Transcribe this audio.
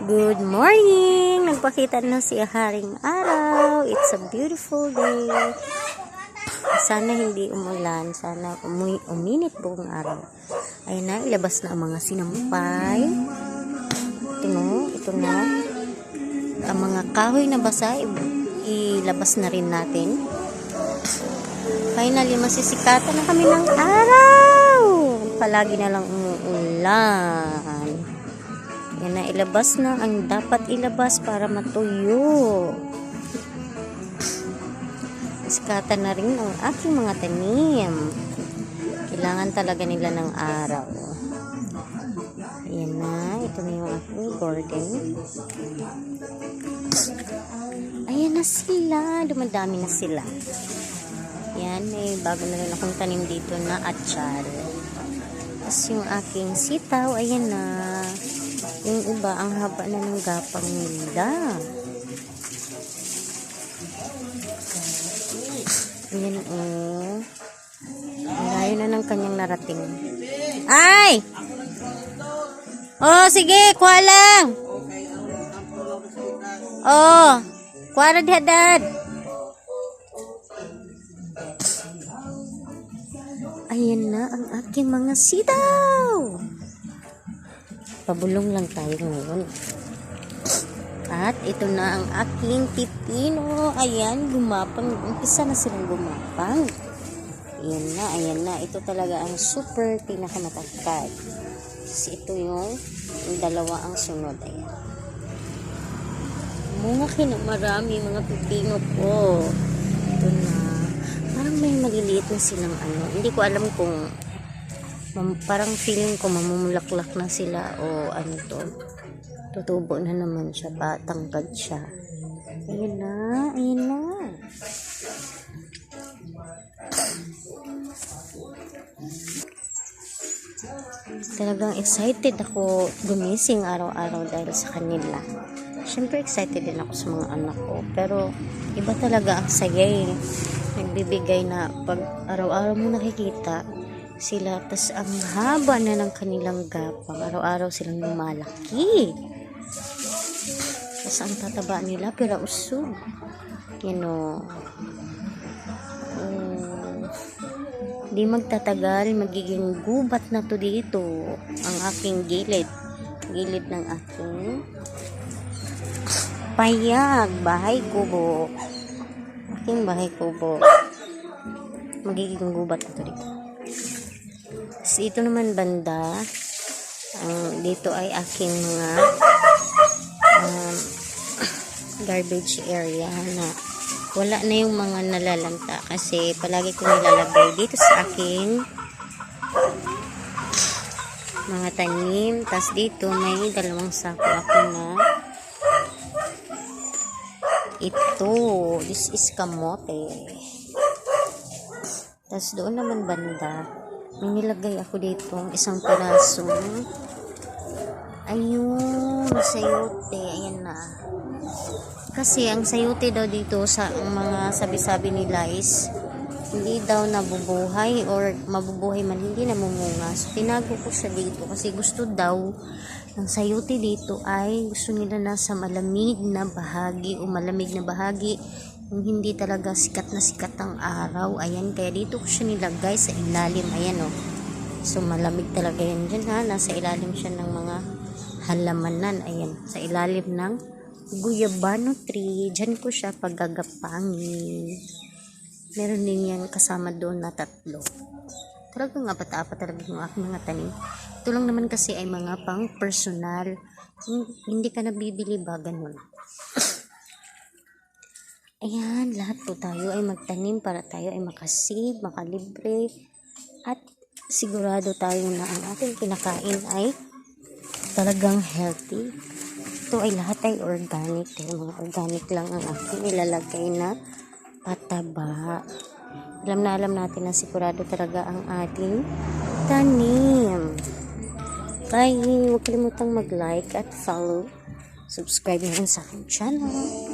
Good morning! Nagpakita na si Haring Araw. It's a beautiful day. Sana hindi umulan. Sana uminit buong araw. Ayun na, ilabas na ang mga sinampay. Ito na. Ang mga kahoy na basa, ilabas na rin natin. Finally, masisikatan na kami ng araw. Palagi na lang umuulan. Yan na, ilabas na ang dapat ilabas para matuyo. Masikatan na rin ang aking mga tanim. Kailangan talaga nila ng araw. Ayan na, ito na yung aking garden. Ayan na sila, dumadami na sila. Yan, may bago na rin akong tanim dito na atsal. Tapos yung aking sitaw, ayan na. Yung iba, ang haba na ng gapang nila. Ayan o. Layo na ng kanyang narating. Ay! Oh, sige, kuha lang. Oh, kuha na dihadad. Ayan na ang aking mga sitaw. Pabulong lang tayo ngayon. At ito na ang aking pipino. Ayan, gumapang. Umpisa na silang gumapang. Ayan na. Ito talaga ang super pinakamatagkad. Kasi ito yung dalawa ang sunod. Ayan. Mungaki na marami mga pipino ko. Ito na. Parang may maliliit na silang ano. Hindi ko alam kung parang feeling ko mamumulaklak na sila o ano to. Tutubo na naman siya. Tangkad siya. Ayan na. Talagang excited ako gumising araw-araw dahil sa kanila. Siyempre excited din ako sa mga anak ko. Pero iba talaga ang saya eh. Nagbibigay na pag araw-araw mo nakikita sila, tas ang haba na ng kanilang gapang. Araw-araw silang lumalaki. Tas ang tataba nila, pero usog. Di magtatagal, magiging gubat na to dito. Ang aking gilid ng aking payag, bahay kubo. Aking bahay kubo. Magiging gubat na to dito. So, ito naman banda, dito ay aking mga garbage area na wala na yung mga nalalanta kasi palagi ko nilalagay dito sa aking mga tanim. Tas dito may dalawang sako ako na ito, this is kamote. Tas doon naman banda may nilagay ako dito isang pirasong ayun, sayote. Ayan na. Kasi ang sayote daw dito sa mga sabi-sabi nila is hindi daw nabubuhay or mabubuhay man, hindi namumunga. So tinago ko siya dito kasi gusto daw ng sayote dito ay gusto nila nasa malamig na bahagi o malamig na bahagi, yung hindi talaga sikat na sikat ang araw. Ayan, kaya dito ko siya nilagay sa ilalim. Ayan o. So malamig talaga yan dyan ha. Nasa ilalim siya ng mga halamanan. Ayan, sa ilalim ng guyabano tree. Dyan ko siya paggagapangin. Meron din yan kasama doon na 3. Talagang apat-apat talaga yung aking mga tanim. Ito lang naman kasi ay mga pang personal. Hindi ka nabibili ba ganun. Ayan, lahat po tayo ay magtanim para tayo ay makasave, makalibre, at sigurado tayo na ang ating kinakain ay talagang healthy. Ito ay lahat ay organic. Mga organic lang ang aking ilalagay na pataba. Alam natin na sigurado talaga ang ating tanim. Kaya huwag kalimutang mag-like at follow. Subscribe na rin sa aking channel.